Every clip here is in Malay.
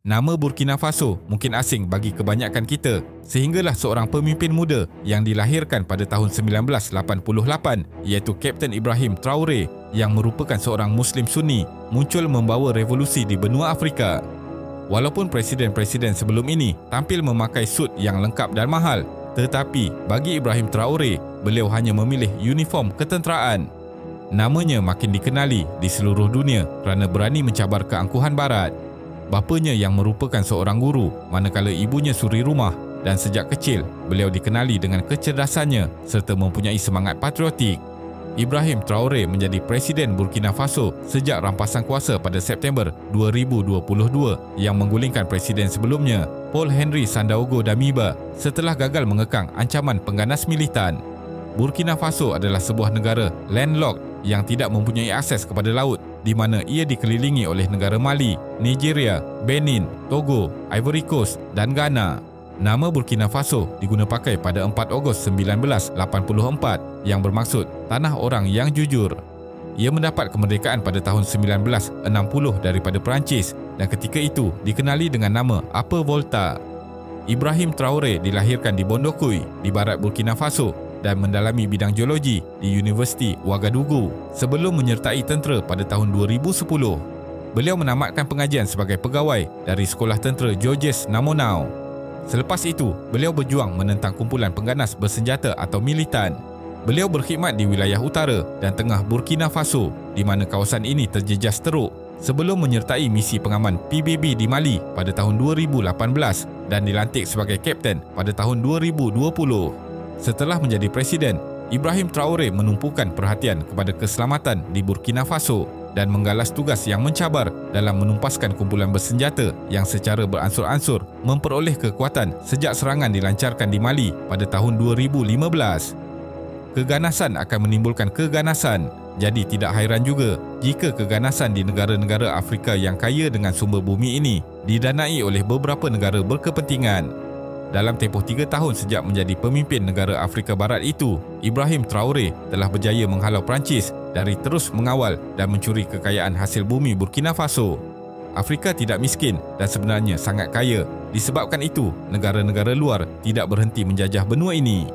Nama Burkina Faso mungkin asing bagi kebanyakan kita, sehinggalah seorang pemimpin muda yang dilahirkan pada tahun 1988 iaitu Kapten Ibrahim Traoré yang merupakan seorang Muslim Sunni muncul membawa revolusi di benua Afrika. Walaupun presiden-presiden sebelum ini tampil memakai sut yang lengkap dan mahal, tetapi bagi Ibrahim Traoré, beliau hanya memilih uniform ketenteraan. Namanya makin dikenali di seluruh dunia kerana berani mencabar keangkuhan Barat. Bapanya yang merupakan seorang guru, manakala ibunya suri rumah, dan sejak kecil beliau dikenali dengan kecerdasannya serta mempunyai semangat patriotik. Ibrahim Traoré menjadi Presiden Burkina Faso sejak rampasan kuasa pada September 2022 yang menggulingkan presiden sebelumnya, Paul Henri Sandaogo Damiba, setelah gagal mengekang ancaman pengganas militan. Burkina Faso adalah sebuah negara landlocked yang tidak mempunyai akses kepada laut, di mana ia dikelilingi oleh negara Mali, Nigeria, Benin, Togo, Ivory Coast dan Ghana. Nama Burkina Faso diguna pakai pada 4 Ogos 1984 yang bermaksud Tanah Orang Yang Jujur. Ia mendapat kemerdekaan pada tahun 1960 daripada Perancis dan ketika itu dikenali dengan nama Upper Volta. Ibrahim Traoré dilahirkan di Bondokui di barat Burkina Faso dan mendalami bidang geologi di Universiti Ouagadougou sebelum menyertai tentera pada tahun 2010. Beliau menamatkan pengajian sebagai pegawai dari Sekolah Tentera Georges Namonau. Selepas itu, beliau berjuang menentang kumpulan pengganas bersenjata atau militan. Beliau berkhidmat di wilayah utara dan tengah Burkina Faso di mana kawasan ini terjejas teruk sebelum menyertai misi pengaman PBB di Mali pada tahun 2018 dan dilantik sebagai kapten pada tahun 2020. Setelah menjadi presiden, Ibrahim Traoré menumpukan perhatian kepada keselamatan di Burkina Faso dan menggalas tugas yang mencabar dalam menumpaskan kumpulan bersenjata yang secara beransur-ansur memperoleh kekuatan sejak serangan dilancarkan di Mali pada tahun 2015. Keganasan akan menimbulkan keganasan, jadi tidak hairan juga jika keganasan di negara-negara Afrika yang kaya dengan sumber bumi ini didanai oleh beberapa negara berkepentingan. Dalam tempoh 3 tahun sejak menjadi pemimpin negara Afrika Barat itu, Ibrahim Traoré telah berjaya menghalau Perancis dari terus mengawal dan mencuri kekayaan hasil bumi Burkina Faso. Afrika tidak miskin dan sebenarnya sangat kaya. Disebabkan itu, negara-negara luar tidak berhenti menjajah benua ini.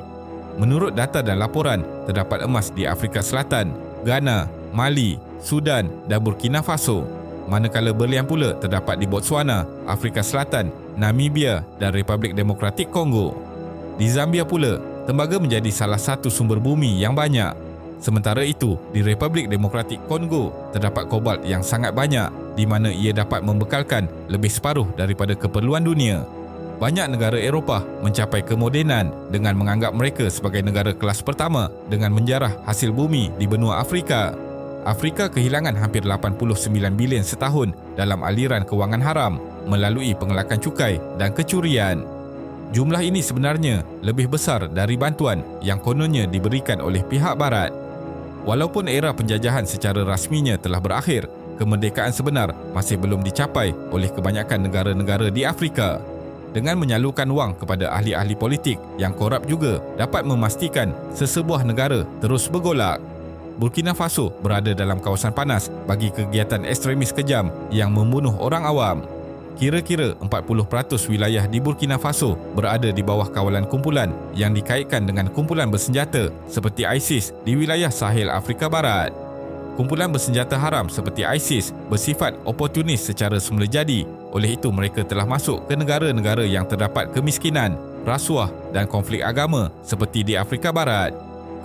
Menurut data dan laporan, terdapat emas di Afrika Selatan, Ghana, Mali, Sudan dan Burkina Faso. Manakala berlian pula terdapat di Botswana, Afrika Selatan, Namibia dan Republik Demokratik Kongo. Di Zambia pula, tembaga menjadi salah satu sumber bumi yang banyak. Sementara itu, di Republik Demokratik Kongo terdapat kobalt yang sangat banyak di mana ia dapat membekalkan lebih separuh daripada keperluan dunia. Banyak negara Eropah mencapai kemodenan dengan menganggap mereka sebagai negara kelas pertama dengan menjarah hasil bumi di benua Afrika. Afrika kehilangan hampir 89 bilion setahun dalam aliran kewangan haram melalui pengelakan cukai dan kecurian. Jumlah ini sebenarnya lebih besar dari bantuan yang kononnya diberikan oleh pihak Barat. Walaupun era penjajahan secara rasminya telah berakhir, kemerdekaan sebenar masih belum dicapai oleh kebanyakan negara-negara di Afrika. Dengan menyalurkan wang kepada ahli-ahli politik yang korup juga dapat memastikan sesebuah negara terus bergolak. Burkina Faso berada dalam kawasan panas bagi kegiatan ekstremis kejam yang membunuh orang awam. Kira-kira 40% wilayah di Burkina Faso berada di bawah kawalan kumpulan yang dikaitkan dengan kumpulan bersenjata seperti ISIS di wilayah Sahel Afrika Barat. Kumpulan bersenjata haram seperti ISIS bersifat oportunis secara semula jadi, oleh itu mereka telah masuk ke negara-negara yang terdapat kemiskinan, rasuah dan konflik agama seperti di Afrika Barat.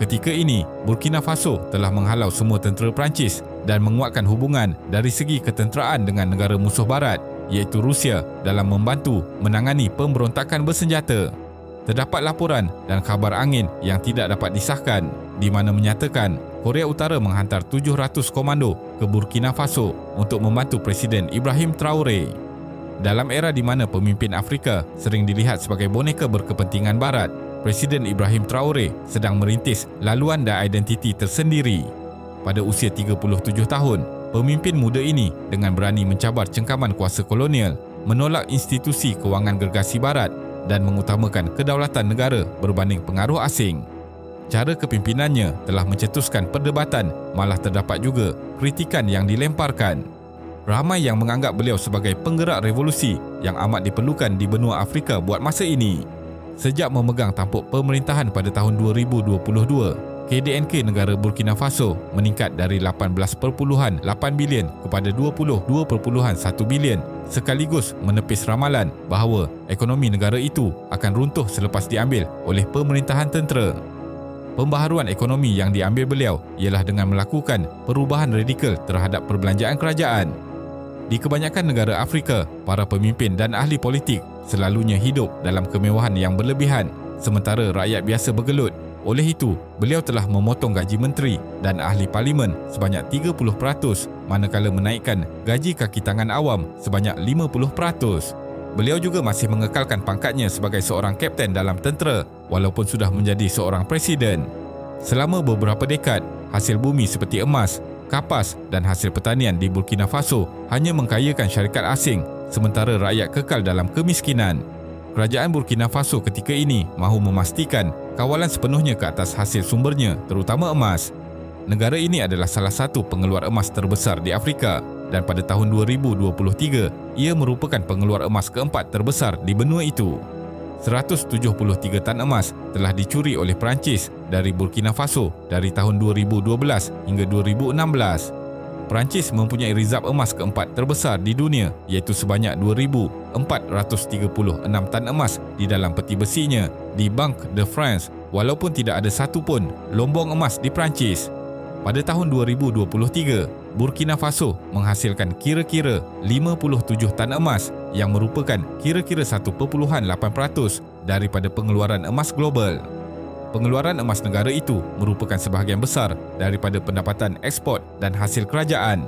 Ketika ini, Burkina Faso telah menghalau semua tentera Perancis dan menguatkan hubungan dari segi ketenteraan dengan negara musuh Barat, iaitu Rusia, dalam membantu menangani pemberontakan bersenjata. Terdapat laporan dan khabar angin yang tidak dapat disahkan, di mana menyatakan Korea Utara menghantar 700 komando ke Burkina Faso untuk membantu Presiden Ibrahim Traoré. Dalam era di mana pemimpin Afrika sering dilihat sebagai boneka berkepentingan Barat, Presiden Ibrahim Traoré sedang merintis laluan dan identiti tersendiri. Pada usia 37 tahun, pemimpin muda ini dengan berani mencabar cengkaman kuasa kolonial, menolak institusi kewangan gergasi Barat dan mengutamakan kedaulatan negara berbanding pengaruh asing. Cara kepimpinannya telah mencetuskan perdebatan, malah terdapat juga kritikan yang dilemparkan. Ramai yang menganggap beliau sebagai penggerak revolusi yang amat diperlukan di benua Afrika buat masa ini. Sejak memegang tampuk pemerintahan pada tahun 2022, KDNK negara Burkina Faso meningkat dari 18.8 bilion kepada 22.1 bilion, sekaligus menepis ramalan bahawa ekonomi negara itu akan runtuh selepas diambil oleh pemerintahan tentera. Pembaharuan ekonomi yang diambil beliau ialah dengan melakukan perubahan radikal terhadap perbelanjaan kerajaan. Di kebanyakan negara Afrika, para pemimpin dan ahli politik selalunya hidup dalam kemewahan yang berlebihan, sementara rakyat biasa bergelut. Oleh itu, beliau telah memotong gaji menteri dan ahli parlimen sebanyak 30%, manakala menaikkan gaji kaki tangan awam sebanyak 50%. Beliau juga masih mengekalkan pangkatnya sebagai seorang kapten dalam tentera walaupun sudah menjadi seorang presiden. Selama beberapa dekad, hasil bumi seperti emas, kapas dan hasil pertanian di Burkina Faso hanya mengkayakan syarikat asing, sementara rakyat kekal dalam kemiskinan. Kerajaan Burkina Faso ketika ini mahu memastikan kawalan sepenuhnya ke atas hasil sumbernya, terutama emas. Negara ini adalah salah satu pengeluar emas terbesar di Afrika dan pada tahun 2023, ia merupakan pengeluar emas keempat terbesar di benua itu. 173 tan emas telah dicuri oleh Perancis dari Burkina Faso dari tahun 2012 hingga 2016. Perancis mempunyai rizab emas keempat terbesar di dunia, iaitu sebanyak 2,436 tan emas di dalam peti besinya di Banque de France, walaupun tidak ada satu pun lombong emas di Perancis. Pada tahun 2023, Burkina Faso menghasilkan kira-kira 57 tan emas yang merupakan kira-kira 1.8% daripada pengeluaran emas global. Pengeluaran emas negara itu merupakan sebahagian besar daripada pendapatan ekspor dan hasil kerajaan.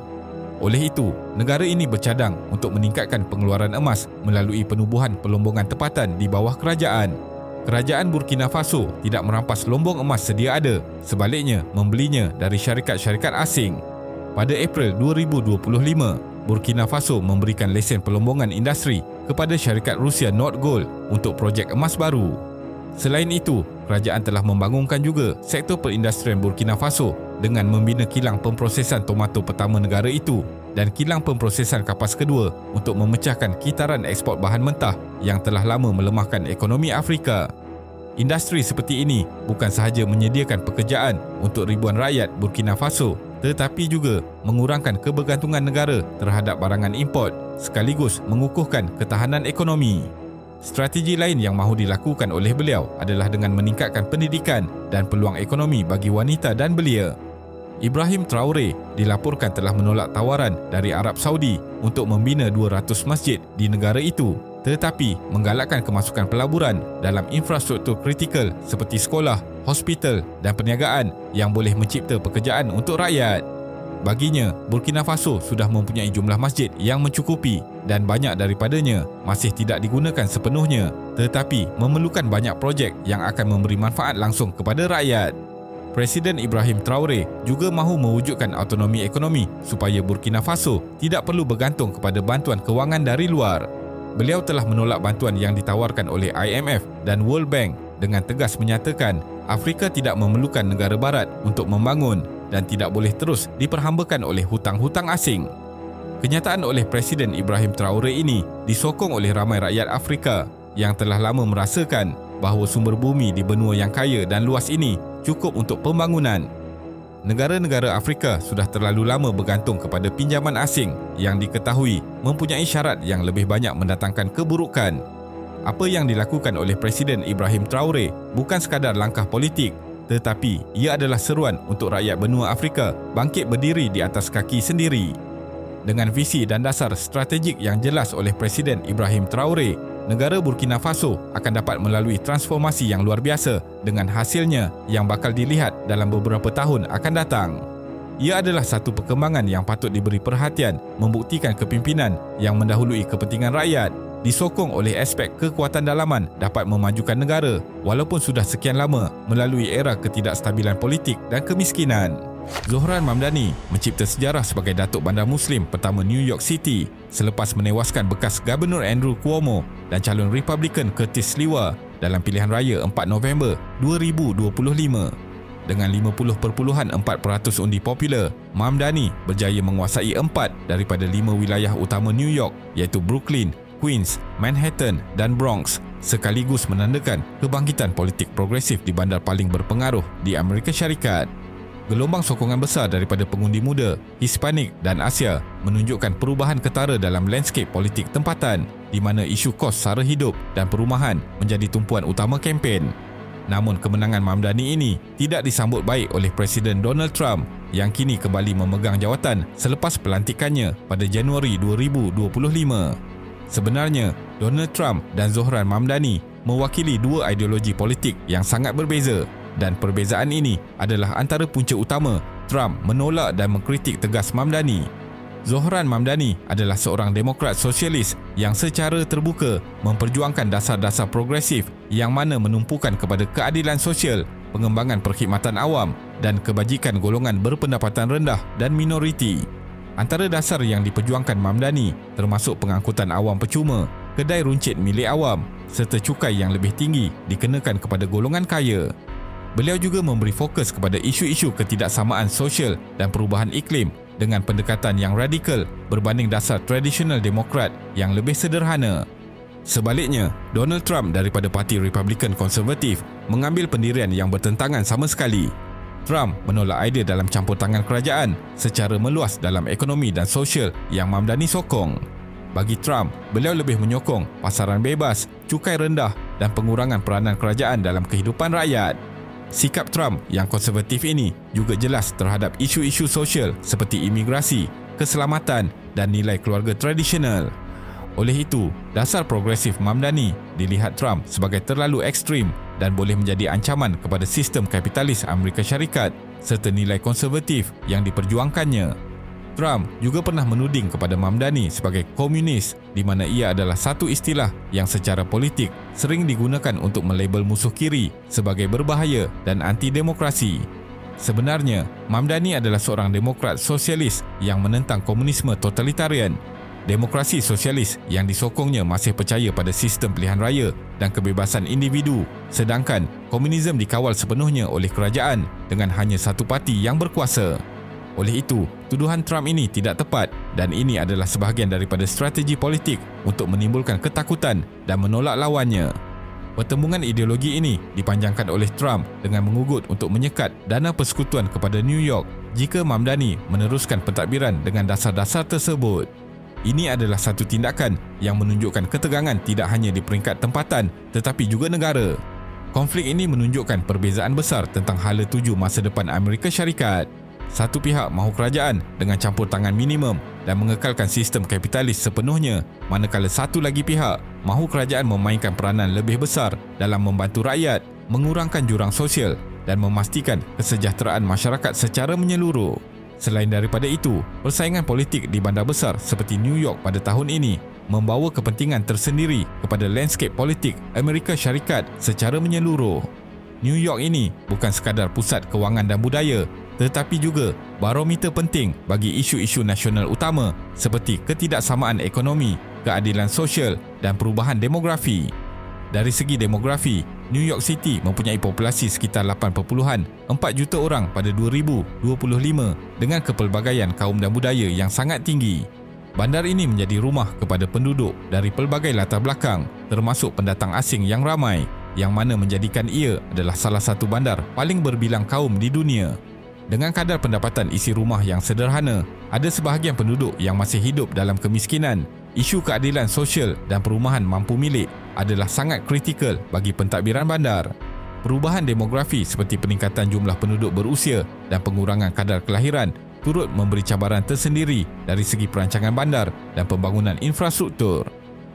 Oleh itu, negara ini bercadang untuk meningkatkan pengeluaran emas melalui penubuhan pelombongan tempatan di bawah kerajaan. Kerajaan Burkina Faso tidak merampas lombong emas sedia ada, sebaliknya membelinya dari syarikat-syarikat asing. Pada April 2025, Burkina Faso memberikan lesen pelombongan industri kepada syarikat Rusia Nordgold untuk projek emas baru. Selain itu, kerajaan telah membangunkan juga sektor perindustrian Burkina Faso dengan membina kilang pemprosesan tomato pertama negara itu dan kilang pemprosesan kapas kedua untuk memecahkan kitaran ekspor bahan mentah yang telah lama melemahkan ekonomi Afrika. Industri seperti ini bukan sahaja menyediakan pekerjaan untuk ribuan rakyat Burkina Faso, tetapi juga mengurangkan kebergantungan negara terhadap barangan import sekaligus mengukuhkan ketahanan ekonomi. Strategi lain yang mahu dilakukan oleh beliau adalah dengan meningkatkan pendidikan dan peluang ekonomi bagi wanita dan belia. Ibrahim Traoré dilaporkan telah menolak tawaran dari Arab Saudi untuk membina 200 masjid di negara itu, tetapi menggalakkan kemasukan pelaburan dalam infrastruktur kritikal seperti sekolah, hospital dan perniagaan yang boleh mencipta pekerjaan untuk rakyat. Baginya, Burkina Faso sudah mempunyai jumlah masjid yang mencukupi dan banyak daripadanya masih tidak digunakan sepenuhnya, tetapi memerlukan banyak projek yang akan memberi manfaat langsung kepada rakyat. Presiden Ibrahim Traoré juga mahu mewujudkan autonomi ekonomi supaya Burkina Faso tidak perlu bergantung kepada bantuan kewangan dari luar. Beliau telah menolak bantuan yang ditawarkan oleh IMF dan World Bank dengan tegas menyatakan Afrika tidak memerlukan negara barat untuk membangun dan tidak boleh terus diperhambakan oleh hutang-hutang asing. Kenyataan oleh Presiden Ibrahim Traoré ini disokong oleh ramai rakyat Afrika yang telah lama merasakan bahawa sumber bumi di benua yang kaya dan luas ini cukup untuk pembangunan. Negara-negara Afrika sudah terlalu lama bergantung kepada pinjaman asing yang diketahui mempunyai syarat yang lebih banyak mendatangkan keburukan. Apa yang dilakukan oleh Presiden Ibrahim Traoré bukan sekadar langkah politik, tetapi ia adalah seruan untuk rakyat benua Afrika bangkit berdiri di atas kaki sendiri. Dengan visi dan dasar strategik yang jelas oleh Presiden Ibrahim Traoré, negara Burkina Faso akan dapat melalui transformasi yang luar biasa dengan hasilnya yang bakal dilihat dalam beberapa tahun akan datang. Ia adalah satu perkembangan yang patut diberi perhatian, membuktikan kepimpinan yang mendahului kepentingan rakyat, disokong oleh aspek kekuatan dalaman dapat memajukan negara walaupun sudah sekian lama melalui era ketidakstabilan politik dan kemiskinan. Zohran Mamdani mencipta sejarah sebagai Datuk Bandar Muslim pertama New York City selepas menewaskan bekas Gubernur Andrew Cuomo dan calon Republican Curtis Sliwa dalam pilihan raya 4 November 2025. dengan 50.4% undi popular, Mamdani berjaya menguasai 4 daripada 5 wilayah utama New York iaitu Brooklyn, Queens, Manhattan dan Bronx, sekaligus menandakan kebangkitan politik progresif di bandar paling berpengaruh di Amerika Syarikat. Gelombang sokongan besar daripada pengundi muda, Hispanik dan Asia menunjukkan perubahan ketara dalam landscape politik tempatan di mana isu kos sara hidup dan perumahan menjadi tumpuan utama kempen. Namun kemenangan Mamdani ini tidak disambut baik oleh Presiden Donald Trump yang kini kembali memegang jawatan selepas pelantikannya pada Januari 2025. Sebenarnya, Donald Trump dan Zohran Mamdani mewakili dua ideologi politik yang sangat berbeza. Dan perbezaan ini adalah antara punca utama Trump menolak dan mengkritik tegas Mamdani. Zohran Mamdani adalah seorang demokrat sosialis yang secara terbuka memperjuangkan dasar-dasar progresif yang mana menumpukan kepada keadilan sosial, pengembangan perkhidmatan awam dan kebajikan golongan berpendapatan rendah dan minoriti. Antara dasar yang diperjuangkan Mamdani termasuk pengangkutan awam percuma, kedai runcit milik awam serta cukai yang lebih tinggi dikenakan kepada golongan kaya. Beliau juga memberi fokus kepada isu-isu ketidaksamaan sosial dan perubahan iklim dengan pendekatan yang radikal berbanding dasar tradisional demokrat yang lebih sederhana. Sebaliknya, Donald Trump daripada Parti Republikan Konservatif mengambil pendirian yang bertentangan sama sekali. Trump menolak idea dalam campur tangan kerajaan secara meluas dalam ekonomi dan sosial yang Mamdani sokong. Bagi Trump, beliau lebih menyokong pasaran bebas, cukai rendah dan pengurangan peranan kerajaan dalam kehidupan rakyat. Sikap Trump yang konservatif ini juga jelas terhadap isu-isu sosial seperti imigrasi, keselamatan dan nilai keluarga tradisional. Oleh itu, dasar progresif Mamdani dilihat Trump sebagai terlalu ekstrim dan boleh menjadi ancaman kepada sistem kapitalis Amerika Syarikat serta nilai konservatif yang diperjuangkannya. Trump juga pernah menuding kepada Mamdani sebagai komunis di mana ia adalah satu istilah yang secara politik sering digunakan untuk melabel musuh kiri sebagai berbahaya dan anti-demokrasi. Sebenarnya, Mamdani adalah seorang demokrat sosialis yang menentang komunisme totalitarian. Demokrasi sosialis yang disokongnya masih percaya pada sistem pilihan raya dan kebebasan individu, sedangkan komunisme dikawal sepenuhnya oleh kerajaan dengan hanya satu parti yang berkuasa. Oleh itu, tuduhan Trump ini tidak tepat dan ini adalah sebahagian daripada strategi politik untuk menimbulkan ketakutan dan menolak lawannya. Pertembungan ideologi ini dipanjangkan oleh Trump dengan mengugut untuk menyekat dana persekutuan kepada New York jika Mamdani meneruskan pentadbiran dengan dasar-dasar tersebut. Ini adalah satu tindakan yang menunjukkan ketegangan tidak hanya di peringkat tempatan tetapi juga negara. Konflik ini menunjukkan perbezaan besar tentang hala tuju masa depan Amerika Syarikat. Satu pihak mahu kerajaan dengan campur tangan minimum dan mengekalkan sistem kapitalis sepenuhnya, manakala satu lagi pihak mahu kerajaan memainkan peranan lebih besar dalam membantu rakyat, mengurangkan jurang sosial dan memastikan kesejahteraan masyarakat secara menyeluruh. Selain daripada itu, persaingan politik di bandar besar seperti New York pada tahun ini membawa kepentingan tersendiri kepada landscape politik Amerika Syarikat secara menyeluruh. New York ini bukan sekadar pusat kewangan dan budaya, tetapi juga barometer penting bagi isu-isu nasional utama seperti ketidaksamaan ekonomi, keadilan sosial dan perubahan demografi. Dari segi demografi, New York City mempunyai populasi sekitar 8.4 juta orang pada 2025 dengan kepelbagaian kaum dan budaya yang sangat tinggi. Bandar ini menjadi rumah kepada penduduk dari pelbagai latar belakang, termasuk pendatang asing yang ramai, yang mana menjadikan ia adalah salah satu bandar paling berbilang kaum di dunia. Dengan kadar pendapatan isi rumah yang sederhana, ada sebahagian penduduk yang masih hidup dalam kemiskinan. Isu keadilan sosial dan perumahan mampu milik adalah sangat kritikal bagi pentadbiran bandar. Perubahan demografi seperti peningkatan jumlah penduduk berusia dan pengurangan kadar kelahiran turut memberi cabaran tersendiri dari segi perancangan bandar dan pembangunan infrastruktur.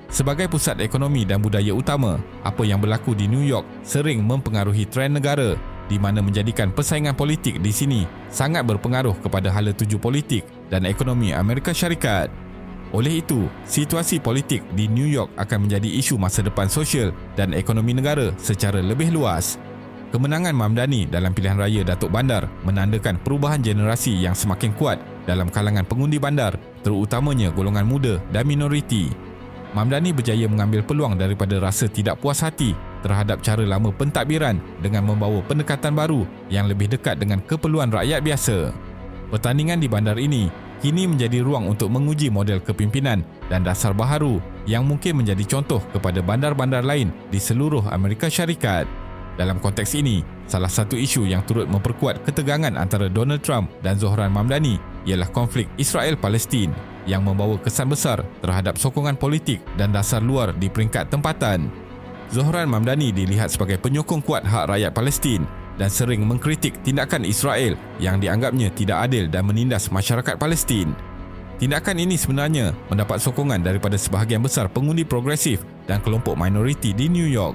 Sebagai pusat ekonomi dan budaya utama, apa yang berlaku di New York sering mempengaruhi trend negara, di mana menjadikan persaingan politik di sini sangat berpengaruh kepada hala tuju politik dan ekonomi Amerika Syarikat. Oleh itu, situasi politik di New York akan menjadi isu masa depan sosial dan ekonomi negara secara lebih luas. Kemenangan Mamdani dalam pilihan raya Datuk Bandar menandakan perubahan generasi yang semakin kuat dalam kalangan pengundi bandar, terutamanya golongan muda dan minoriti. Mamdani berjaya mengambil peluang daripada rasa tidak puas hati terhadap cara lama pentadbiran dengan membawa pendekatan baru yang lebih dekat dengan keperluan rakyat biasa. Pertandingan di bandar ini kini menjadi ruang untuk menguji model kepimpinan dan dasar baharu yang mungkin menjadi contoh kepada bandar-bandar lain di seluruh Amerika Syarikat. Dalam konteks ini, salah satu isu yang turut memperkuat ketegangan antara Donald Trump dan Zohran Mamdani ialah konflik Israel-Palestin yang membawa kesan besar terhadap sokongan politik dan dasar luar di peringkat tempatan. Zohran Mamdani dilihat sebagai penyokong kuat hak rakyat Palestin dan sering mengkritik tindakan Israel yang dianggapnya tidak adil dan menindas masyarakat Palestin. Tindakan ini sebenarnya mendapat sokongan daripada sebahagian besar pengundi progresif dan kelompok minoriti di New York.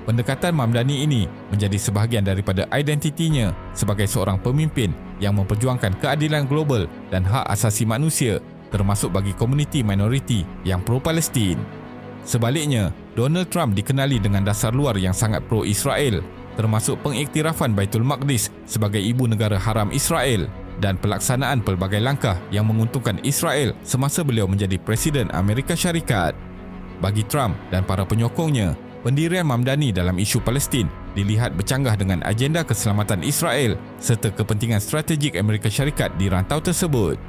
Pendekatan Mamdani ini menjadi sebahagian daripada identitinya sebagai seorang pemimpin yang memperjuangkan keadilan global dan hak asasi manusia, termasuk bagi komuniti minoriti yang pro-Palestin. Sebaliknya, Donald Trump dikenali dengan dasar luar yang sangat pro-Israel, termasuk pengiktirafan Baitul Maqdis sebagai ibu negara haram Israel dan pelaksanaan pelbagai langkah yang menguntungkan Israel semasa beliau menjadi Presiden Amerika Syarikat. Bagi Trump dan para penyokongnya, pendirian Mamdani dalam isu Palestin dilihat bercanggah dengan agenda keselamatan Israel serta kepentingan strategik Amerika Syarikat di rantau tersebut.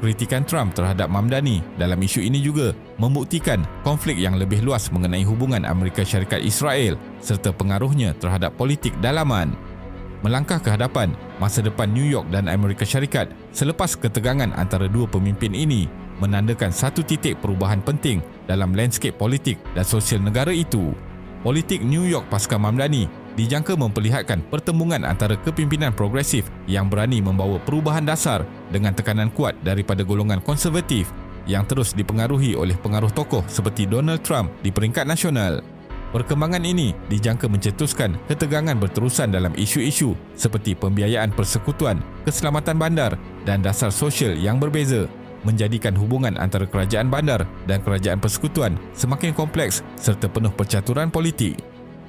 Kritikan Trump terhadap Mamdani dalam isu ini juga membuktikan konflik yang lebih luas mengenai hubungan Amerika Syarikat Israel serta pengaruhnya terhadap politik dalaman. Melangkah ke hadapan, masa depan New York dan Amerika Syarikat selepas ketegangan antara dua pemimpin ini menandakan satu titik perubahan penting dalam landscape politik dan sosial negara itu. Politik New York pasca Mamdani dijangka memperlihatkan pertembungan antara kepimpinan progresif yang berani membawa perubahan dasar dengan tekanan kuat daripada golongan konservatif yang terus dipengaruhi oleh pengaruh tokoh seperti Donald Trump di peringkat nasional. Perkembangan ini dijangka mencetuskan ketegangan berterusan dalam isu-isu seperti pembiayaan persekutuan, keselamatan bandar dan dasar sosial yang berbeza, menjadikan hubungan antara kerajaan bandar dan kerajaan persekutuan semakin kompleks serta penuh percaturan politik.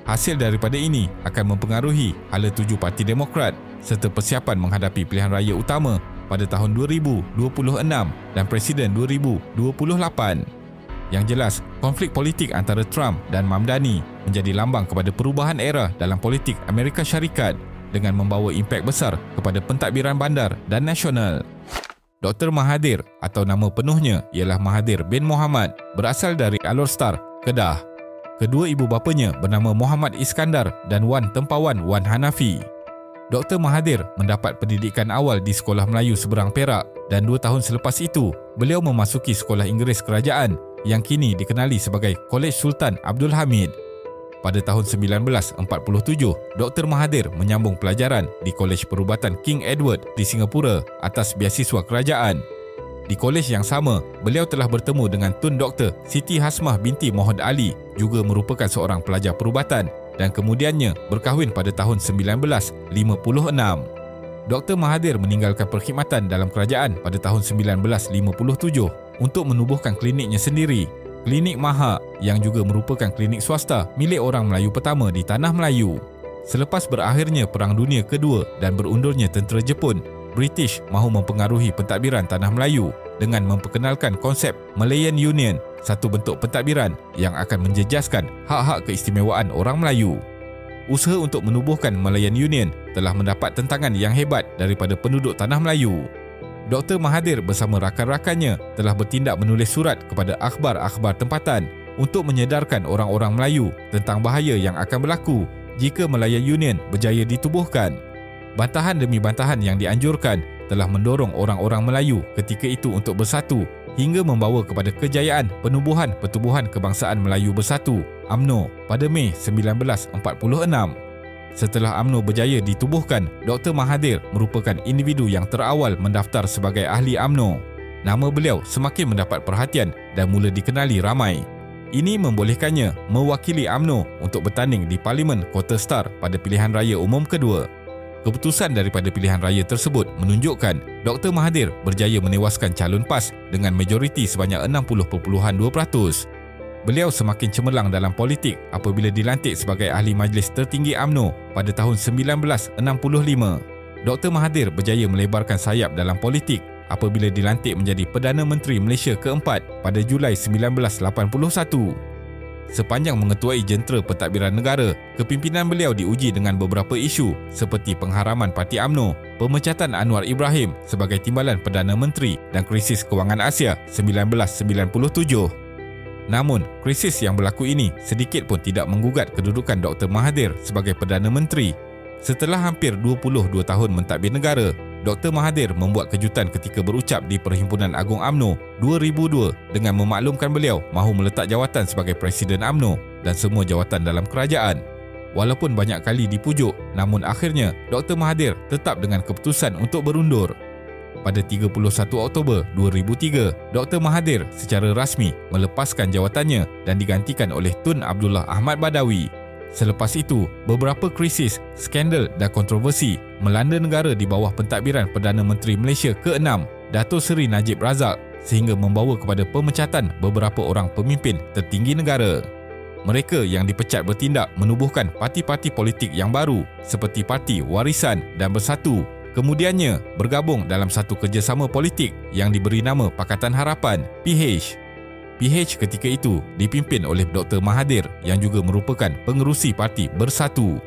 Hasil daripada ini akan mempengaruhi hala tuju Parti Demokrat serta persiapan menghadapi pilihan raya utama pada tahun 2026 dan Presiden 2028. Yang jelas, konflik politik antara Trump dan Mamdani menjadi lambang kepada perubahan era dalam politik Amerika Syarikat dengan membawa impak besar kepada pentadbiran bandar dan nasional. Dr. Mahathir atau nama penuhnya ialah Mahathir bin Mohamad, berasal dari Alor-Star, Kedah. Kedua ibu bapanya bernama Muhammad Iskandar dan Wan Tempawan Wan Hanafi. Dr. Mahathir mendapat pendidikan awal di Sekolah Melayu Seberang Perak dan 2 tahun selepas itu, beliau memasuki Sekolah Inggeris Kerajaan yang kini dikenali sebagai Kolej Sultan Abdul Hamid. Pada tahun 1947, Dr. Mahathir menyambung pelajaran di Kolej Perubatan King Edward di Singapura atas beasiswa kerajaan. Di kolej yang sama, beliau telah bertemu dengan Tun Dr. Siti Hasmah binti Mohd Ali, juga merupakan seorang pelajar perubatan dan kemudiannya berkahwin pada tahun 1956. Dr. Mahathir meninggalkan perkhidmatan dalam kerajaan pada tahun 1957 untuk menubuhkan kliniknya sendiri, Klinik Maha, yang juga merupakan klinik swasta milik orang Melayu pertama di Tanah Melayu. Selepas berakhirnya Perang Dunia Kedua dan berundurnya tentera Jepun, British mahu mempengaruhi pentadbiran Tanah Melayu dengan memperkenalkan konsep Malayan Union, satu bentuk pentadbiran yang akan menjejaskan hak-hak keistimewaan orang Melayu. Usaha untuk menubuhkan Malayan Union telah mendapat tentangan yang hebat daripada penduduk Tanah Melayu. Dr. Mahathir bersama rakan-rakannya telah bertindak menulis surat kepada akhbar-akhbar tempatan untuk menyedarkan orang-orang Melayu tentang bahaya yang akan berlaku jika Malayan Union berjaya ditubuhkan. Bantahan demi bantahan yang dianjurkan telah mendorong orang-orang Melayu ketika itu untuk bersatu hingga membawa kepada kejayaan penubuhan Pertubuhan Kebangsaan Melayu Bersatu (UMNO) pada Mei 1946. Setelah UMNO berjaya ditubuhkan, Dr. Mahathir merupakan individu yang terawal mendaftar sebagai ahli UMNO. Nama beliau semakin mendapat perhatian dan mula dikenali ramai. Ini membolehkannya mewakili UMNO untuk bertanding di Parlimen Kota Star pada pilihan raya umum kedua. Keputusan daripada pilihan raya tersebut menunjukkan Dr. Mahathir berjaya menewaskan calon PAS dengan majoriti sebanyak 60.2%. Beliau semakin cemerlang dalam politik apabila dilantik sebagai ahli majlis tertinggi UMNO pada tahun 1965. Dr. Mahathir berjaya melebarkan sayap dalam politik apabila dilantik menjadi Perdana Menteri Malaysia keempat pada Julai 1981. Sepanjang mengetuai jentera pentadbiran negara, kepimpinan beliau diuji dengan beberapa isu seperti pengharaman Parti UMNO, pemecatan Anwar Ibrahim sebagai Timbalan Perdana Menteri dan krisis kewangan Asia 1997. Namun, krisis yang berlaku ini sedikit pun tidak menggugat kedudukan Dr. Mahathir sebagai Perdana Menteri. Setelah hampir 22 tahun mentadbir negara, Dr. Mahathir membuat kejutan ketika berucap di Perhimpunan Agung UMNO 2002 dengan memaklumkan beliau mahu meletak jawatan sebagai Presiden UMNO dan semua jawatan dalam kerajaan. Walaupun banyak kali dipujuk, namun akhirnya Dr. Mahathir tetap dengan keputusan untuk berundur. Pada 31 Oktober 2003, Dr. Mahathir secara rasmi melepaskan jawatannya dan digantikan oleh Tun Abdullah Ahmad Badawi. Selepas itu, beberapa krisis, skandal dan kontroversi melanda negara di bawah pentadbiran Perdana Menteri Malaysia ke-6, Dato' Seri Najib Razak, sehingga membawa kepada pemecatan beberapa orang pemimpin tertinggi negara. Mereka yang dipecat bertindak menubuhkan parti-parti politik yang baru seperti Parti Warisan dan Bersatu. Kemudiannya bergabung dalam satu kerjasama politik yang diberi nama Pakatan Harapan, PH. PH ketika itu dipimpin oleh Dr. Mahathir yang juga merupakan pengerusi Parti Bersatu.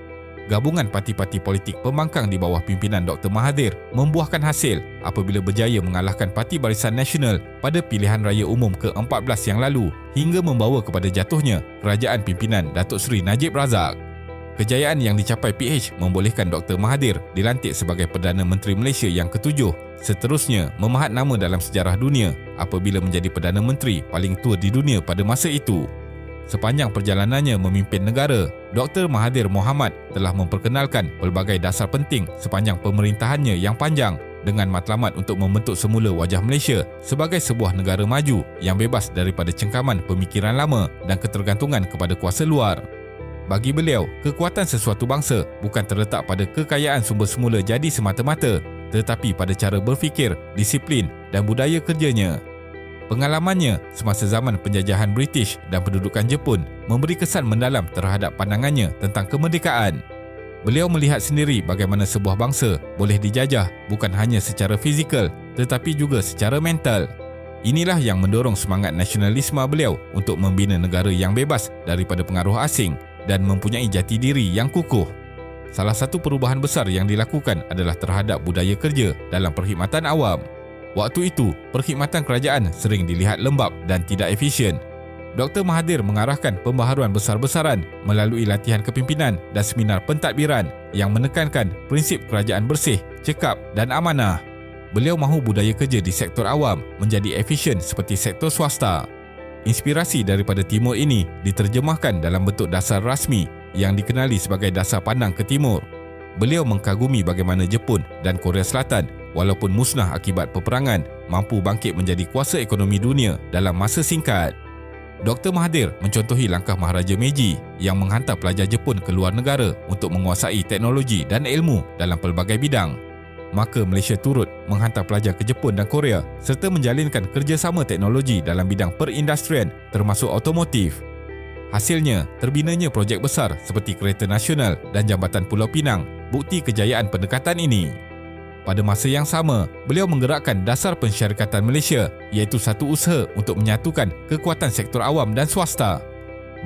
Gabungan parti-parti politik pembangkang di bawah pimpinan Dr. Mahathir membuahkan hasil apabila berjaya mengalahkan Parti Barisan Nasional pada pilihan raya umum ke-14 yang lalu hingga membawa kepada jatuhnya kerajaan pimpinan Datuk Seri Najib Razak. Kejayaan yang dicapai PH membolehkan Dr. Mahathir dilantik sebagai Perdana Menteri Malaysia yang ke-7, seterusnya memahat nama dalam sejarah dunia apabila menjadi Perdana Menteri paling tua di dunia pada masa itu. Sepanjang perjalanannya memimpin negara, Dr. Mahathir Mohamad telah memperkenalkan pelbagai dasar penting sepanjang pemerintahannya yang panjang dengan matlamat untuk membentuk semula wajah Malaysia sebagai sebuah negara maju yang bebas daripada cengkaman pemikiran lama dan ketergantungan kepada kuasa luar. Bagi beliau, kekuatan sesuatu bangsa bukan terletak pada kekayaan sumber semula jadi semata-mata, tetapi pada cara berfikir, disiplin dan budaya kerjanya. Pengalamannya semasa zaman penjajahan British dan pendudukan Jepun memberi kesan mendalam terhadap pandangannya tentang kemerdekaan. Beliau melihat sendiri bagaimana sebuah bangsa boleh dijajah bukan hanya secara fizikal tetapi juga secara mental. Inilah yang mendorong semangat nasionalisme beliau untuk membina negara yang bebas daripada pengaruh asing dan mempunyai jati diri yang kukuh. Salah satu perubahan besar yang dilakukan adalah terhadap budaya kerja dalam perkhidmatan awam. Waktu itu, perkhidmatan kerajaan sering dilihat lembab dan tidak efisien. Dr. Mahathir mengarahkan pembaharuan besar-besaran melalui latihan kepimpinan dan seminar pentadbiran yang menekankan prinsip kerajaan bersih, cekap dan amanah. Beliau mahu budaya kerja di sektor awam menjadi efisien seperti sektor swasta. Inspirasi daripada timur ini diterjemahkan dalam bentuk dasar rasmi yang dikenali sebagai Dasar Pandang ke Timur. Beliau mengkagumi bagaimana Jepun dan Korea Selatan, walaupun musnah akibat peperangan, mampu bangkit menjadi kuasa ekonomi dunia dalam masa singkat. Dr. Mahathir mencontohi langkah Maharaja Meiji yang menghantar pelajar Jepun ke luar negara untuk menguasai teknologi dan ilmu dalam pelbagai bidang. Maka Malaysia turut menghantar pelajar ke Jepun dan Korea serta menjalinkan kerjasama teknologi dalam bidang perindustrian termasuk otomotif. Hasilnya, terbinanya projek besar seperti Kereta Nasional dan Jambatan Pulau Pinang, bukti kejayaan pendekatan ini. Pada masa yang sama, beliau menggerakkan Dasar Pensyarikatan Malaysia iaitu satu usaha untuk menyatukan kekuatan sektor awam dan swasta.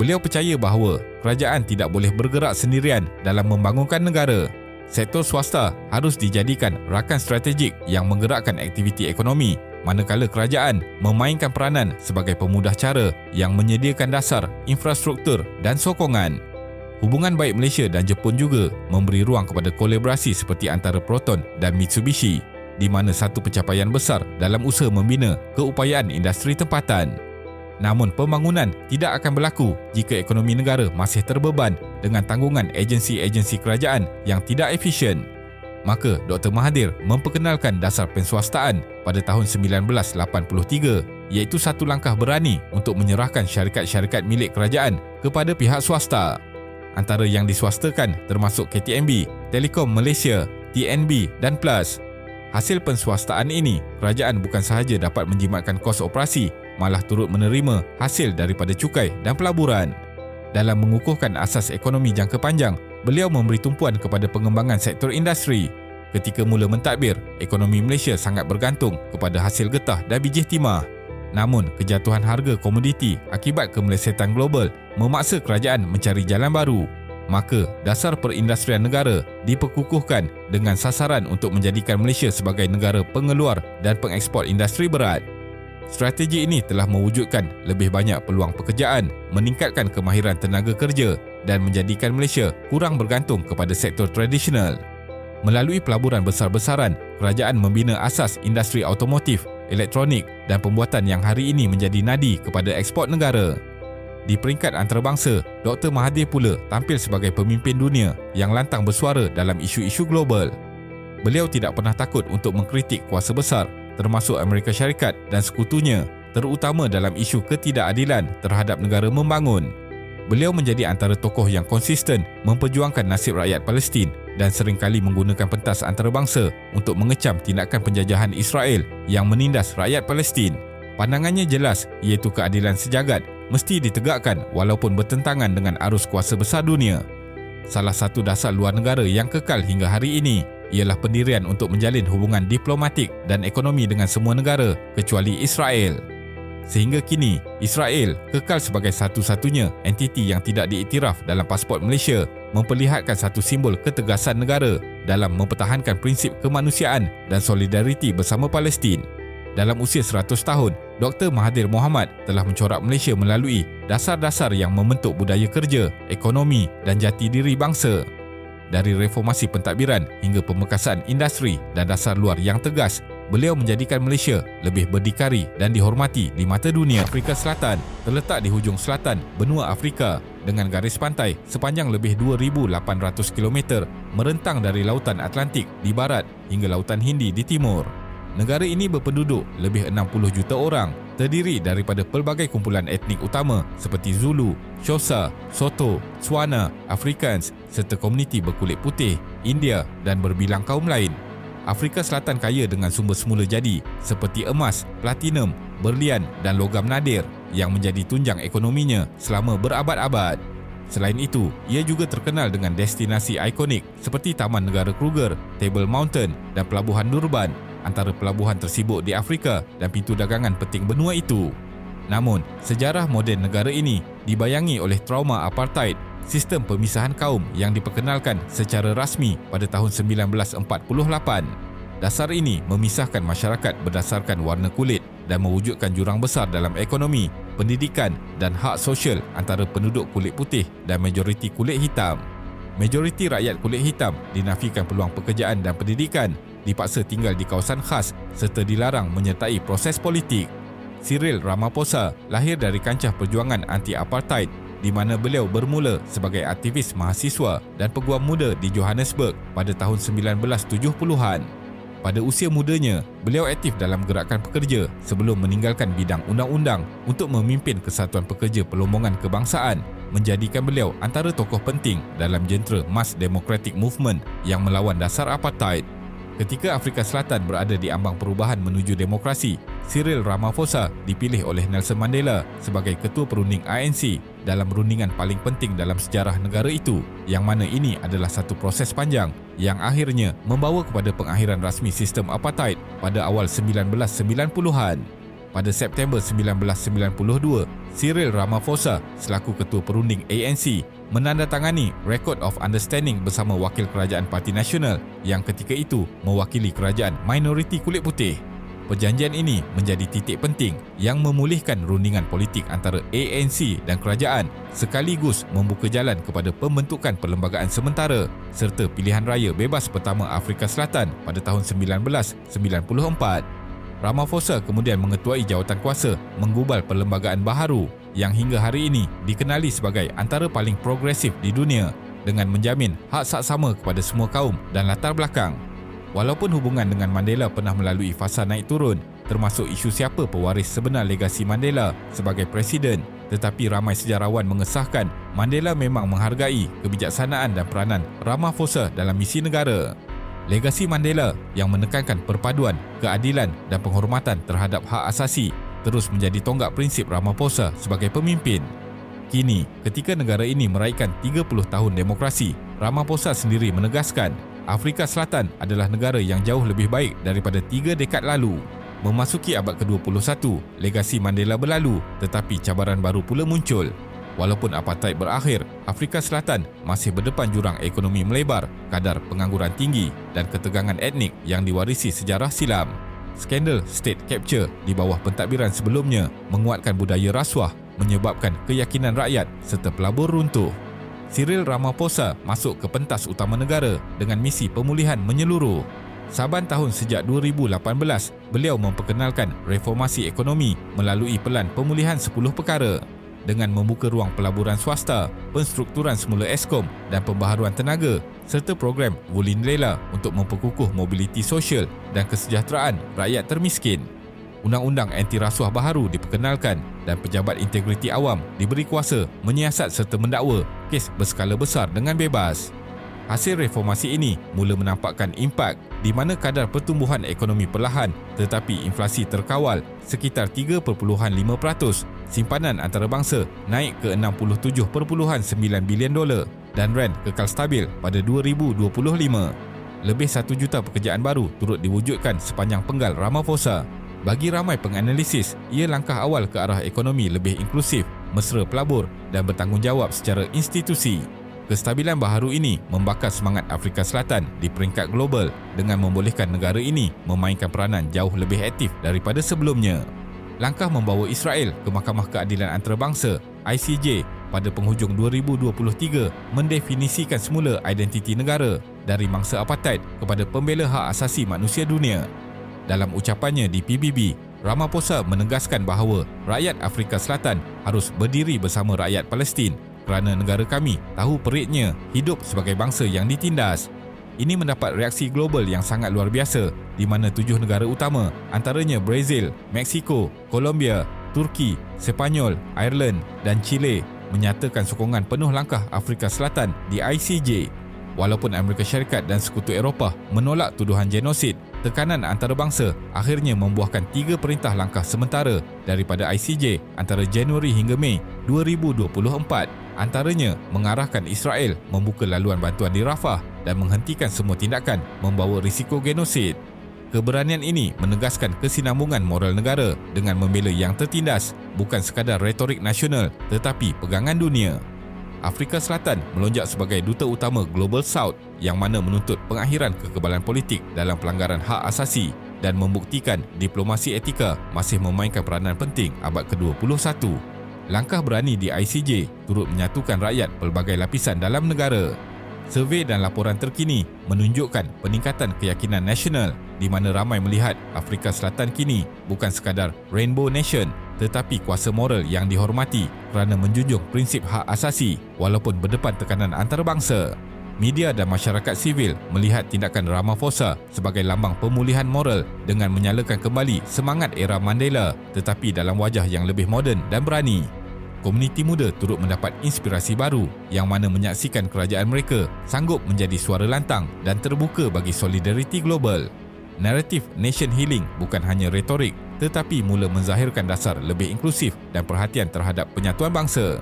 Beliau percaya bahawa kerajaan tidak boleh bergerak sendirian dalam membangunkan negara. Sektor swasta harus dijadikan rakan strategik yang menggerakkan aktiviti ekonomi, manakala kerajaan memainkan peranan sebagai pemudah cara yang menyediakan dasar, infrastruktur dan sokongan. Hubungan baik Malaysia dan Jepun juga memberi ruang kepada kolaborasi seperti antara Proton dan Mitsubishi, di mana satu pencapaian besar dalam usaha membina keupayaan industri tempatan. Namun pembangunan tidak akan berlaku jika ekonomi negara masih terbeban dengan tanggungan agensi-agensi kerajaan yang tidak efisien. Maka Dr. Mahathir memperkenalkan dasar penswastaan pada tahun 1983, iaitu satu langkah berani untuk menyerahkan syarikat-syarikat milik kerajaan kepada pihak swasta. Antara yang diswastakan termasuk KTMB, Telekom Malaysia, TNB dan Plus. Hasil penswastaan ini, kerajaan bukan sahaja dapat menjimatkan kos operasi, malah turut menerima hasil daripada cukai dan pelaburan. Dalam mengukuhkan asas ekonomi jangka panjang, beliau memberi tumpuan kepada pengembangan sektor industri. Ketika mula mentadbir, ekonomi Malaysia sangat bergantung kepada hasil getah dan bijih timah. Namun, kejatuhan harga komoditi akibat kemelesetan global memaksa kerajaan mencari jalan baru. Maka, dasar perindustrian negara diperkukuhkan dengan sasaran untuk menjadikan Malaysia sebagai negara pengeluar dan pengeksport industri berat. Strategi ini telah mewujudkan lebih banyak peluang pekerjaan, meningkatkan kemahiran tenaga kerja dan menjadikan Malaysia kurang bergantung kepada sektor tradisional. Melalui pelaburan besar-besaran, kerajaan membina asas industri automotif, elektronik dan pembuatan yang hari ini menjadi nadi kepada ekspor negara. Di peringkat antarabangsa, Dr. Mahathir pula tampil sebagai pemimpin dunia yang lantang bersuara dalam isu-isu global. Beliau tidak pernah takut untuk mengkritik kuasa besar, termasuk Amerika Syarikat dan sekutunya, terutama dalam isu ketidakadilan terhadap negara membangun. Beliau menjadi antara tokoh yang konsisten memperjuangkan nasib rakyat Palestin dan seringkali menggunakan pentas antarabangsa untuk mengecam tindakan penjajahan Israel yang menindas rakyat Palestin. Pandangannya jelas, iaitu keadilan sejagat mesti ditegakkan walaupun bertentangan dengan arus kuasa besar dunia. Salah satu dasar luar negara yang kekal hingga hari ini ialah pendirian untuk menjalin hubungan diplomatik dan ekonomi dengan semua negara kecuali Israel. Sehingga kini, Israel kekal sebagai satu-satunya entiti yang tidak diiktiraf dalam pasport Malaysia, memperlihatkan satu simbol ketegasan negara dalam mempertahankan prinsip kemanusiaan dan solidariti bersama Palestin. Dalam usia 100 tahun, Dr. Mahathir Mohamad telah mencorak Malaysia melalui dasar-dasar yang membentuk budaya kerja, ekonomi dan jati diri bangsa. Dari reformasi pentadbiran hingga pemekasan industri dan dasar luar yang tegas, beliau menjadikan Malaysia lebih berdikari dan dihormati di mata dunia. Afrika Selatan terletak di hujung selatan benua Afrika dengan garis pantai sepanjang lebih 2,800 km merentang dari Lautan Atlantik di barat hingga Lautan Hindi di timur. Negara ini berpenduduk lebih 60 juta orang, terdiri daripada pelbagai kumpulan etnik utama seperti Zulu, Xhosa, Soto, Tswana, Afrikaans serta komuniti berkulit putih, India dan berbilang kaum lain. Afrika Selatan kaya dengan sumber semula jadi seperti emas, platinum, berlian dan logam nadir yang menjadi tunjang ekonominya selama berabad-abad. Selain itu, ia juga terkenal dengan destinasi ikonik seperti Taman Negara Kruger, Table Mountain dan Pelabuhan Durban, antara pelabuhan tersibuk di Afrika dan pintu dagangan penting benua itu. Namun, sejarah moden negara ini dibayangi oleh trauma apartheid, sistem pemisahan kaum yang diperkenalkan secara rasmi pada tahun 1948. Dasar ini memisahkan masyarakat berdasarkan warna kulit dan mewujudkan jurang besar dalam ekonomi, pendidikan dan hak sosial antara penduduk kulit putih dan majoriti kulit hitam. Majoriti rakyat kulit hitam dinafikan peluang pekerjaan dan pendidikan, dipaksa tinggal di kawasan khas serta dilarang menyertai proses politik. Cyril Ramaphosa lahir dari kancah perjuangan anti-apartheid di mana beliau bermula sebagai aktivis mahasiswa dan peguam muda di Johannesburg pada tahun 1970-an. Pada usia mudanya, beliau aktif dalam gerakan pekerja sebelum meninggalkan bidang undang-undang untuk memimpin Kesatuan Pekerja Pelombongan Kebangsaan, menjadikan beliau antara tokoh penting dalam jentera Mass Democratic Movement yang melawan dasar apartheid. Ketika Afrika Selatan berada di ambang perubahan menuju demokrasi, Cyril Ramaphosa dipilih oleh Nelson Mandela sebagai ketua perunding ANC dalam rundingan paling penting dalam sejarah negara itu, yang mana ini adalah satu proses panjang yang akhirnya membawa kepada pengakhiran rasmi sistem apartheid pada awal 1990-an. Pada September 1992, Cyril Ramaphosa selaku ketua perunding ANC menandatangani Record of Understanding bersama wakil kerajaan Parti Nasional yang ketika itu mewakili kerajaan minoriti kulit putih. Perjanjian ini menjadi titik penting yang memulihkan rundingan politik antara ANC dan kerajaan sekaligus membuka jalan kepada pembentukan perlembagaan sementara serta pilihan raya bebas pertama Afrika Selatan pada tahun 1994. Ramaphosa kemudian mengetuai jawatan kuasa menggubal perlembagaan baharu yang hingga hari ini dikenali sebagai antara paling progresif di dunia dengan menjamin hak saksama kepada semua kaum dan latar belakang. Walaupun hubungan dengan Mandela pernah melalui fasa naik turun, termasuk isu siapa pewaris sebenar legasi Mandela sebagai presiden, tetapi ramai sejarawan mengesahkan Mandela memang menghargai kebijaksanaan dan peranan Ramaphosa dalam misi negara. Legasi Mandela yang menekankan perpaduan, keadilan dan penghormatan terhadap hak asasi terus menjadi tonggak prinsip Ramaphosa sebagai pemimpin. Kini, ketika negara ini meraihkan 30 tahun demokrasi, Ramaphosa sendiri menegaskan Afrika Selatan adalah negara yang jauh lebih baik daripada 3 dekad lalu. memasuki abad ke-21, legasi Mandela berlalu tetapi cabaran baru pula muncul. Walaupun apartheid berakhir, Afrika Selatan masih berdepan jurang ekonomi melebar, kadar pengangguran tinggi dan ketegangan etnik yang diwarisi sejarah silam. Skandal state capture di bawah pentadbiran sebelumnya menguatkan budaya rasuah, menyebabkan keyakinan rakyat serta pelabur runtuh. Cyril Ramaphosa masuk ke pentas utama negara dengan misi pemulihan menyeluruh. Saban tahun sejak 2018, beliau memperkenalkan reformasi ekonomi melalui pelan pemulihan 10 perkara. Dengan membuka ruang pelaburan swasta, penstrukturan semula Eskom dan pembaharuan tenaga, serta program Vulindlela untuk memperkukuh mobiliti sosial dan kesejahteraan rakyat termiskin. Undang-undang anti rasuah baharu diperkenalkan dan pejabat integriti awam diberi kuasa menyiasat serta mendakwa kes berskala besar dengan bebas. Hasil reformasi ini mula menampakkan impak di mana kadar pertumbuhan ekonomi perlahan tetapi inflasi terkawal sekitar 3.5%, simpanan antarabangsa naik ke $67.9 bilion dan rand kekal stabil pada 2025. Lebih 1 juta pekerjaan baru turut diwujudkan sepanjang penggal Ramaphosa. Bagi ramai penganalisis, ia langkah awal ke arah ekonomi lebih inklusif, mesra pelabur dan bertanggungjawab secara institusi. Kestabilan baharu ini membakar semangat Afrika Selatan di peringkat global dengan membolehkan negara ini memainkan peranan jauh lebih aktif daripada sebelumnya. Langkah membawa Israel ke Mahkamah Keadilan Antarabangsa (ICJ) pada penghujung 2023 mendefinisikan semula identiti negara dari mangsa apartheid kepada pembela hak asasi manusia dunia. Dalam ucapannya di PBB, Ramaphosa menegaskan bahawa rakyat Afrika Selatan harus berdiri bersama rakyat Palestin kerana negara kami tahu peritnya hidup sebagai bangsa yang ditindas. Ini mendapat reaksi global yang sangat luar biasa di mana 7 negara utama antaranya Brazil, Mexico, Colombia, Turki, Sepanyol, Ireland dan Chile menyatakan sokongan penuh langkah Afrika Selatan di ICJ. Walaupun Amerika Syarikat dan Sekutu Eropah menolak tuduhan genosid, tekanan antarabangsa akhirnya membuahkan 3 perintah langkah sementara daripada ICJ antara Januari hingga Mei 2024. Antaranya mengarahkan Israel membuka laluan bantuan di Rafah dan menghentikan semua tindakan membawa risiko genosid. Keberanian ini menegaskan kesinambungan moral negara dengan membela yang tertindas, bukan sekadar retorik nasional tetapi pegangan dunia. Afrika Selatan melonjak sebagai duta utama Global South yang mana menuntut pengakhiran kekebalan politik dalam pelanggaran hak asasi dan membuktikan diplomasi etika masih memainkan peranan penting abad ke-21. Langkah berani di ICJ turut menyatukan rakyat pelbagai lapisan dalam negara. Survei dan laporan terkini menunjukkan peningkatan keyakinan nasional di mana ramai melihat Afrika Selatan kini bukan sekadar Rainbow Nation tetapi kuasa moral yang dihormati kerana menjunjung prinsip hak asasi walaupun berdepan tekanan antarabangsa. Media dan masyarakat sivil melihat tindakan Ramaphosa sebagai lambang pemulihan moral dengan menyalakan kembali semangat era Mandela tetapi dalam wajah yang lebih moden dan berani. Komuniti muda turut mendapat inspirasi baru yang mana menyaksikan kerajaan mereka sanggup menjadi suara lantang dan terbuka bagi solidariti global. Naratif nation healing bukan hanya retorik tetapi mula menzahirkan dasar lebih inklusif dan perhatian terhadap penyatuan bangsa.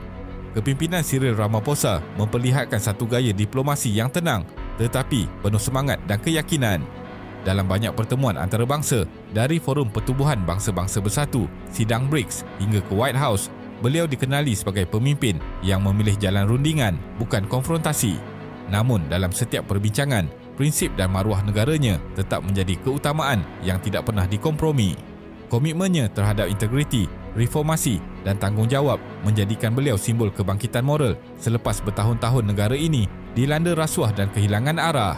Kepimpinan Cyril Ramaphosa memperlihatkan satu gaya diplomasi yang tenang tetapi penuh semangat dan keyakinan. Dalam banyak pertemuan antarabangsa dari Forum Pertubuhan Bangsa-Bangsa Bersatu, sidang BRICS hingga ke White House, beliau dikenali sebagai pemimpin yang memilih jalan rundingan, bukan konfrontasi. Namun dalam setiap perbincangan, prinsip dan maruah negaranya tetap menjadi keutamaan yang tidak pernah dikompromi. Komitmennya terhadap integriti, reformasi dan tanggungjawab menjadikan beliau simbol kebangkitan moral selepas bertahun-tahun negara ini dilanda rasuah dan kehilangan arah.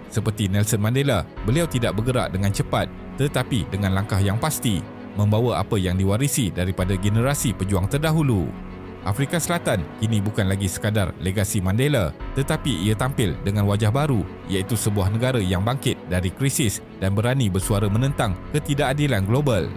Seperti Nelson Mandela, beliau tidak bergerak dengan cepat tetapi dengan langkah yang pasti, membawa apa yang diwarisi daripada generasi pejuang terdahulu. Afrika Selatan kini bukan lagi sekadar legasi Mandela tetapi ia tampil dengan wajah baru iaitu sebuah negara yang bangkit dari krisis dan berani bersuara menentang ketidakadilan global.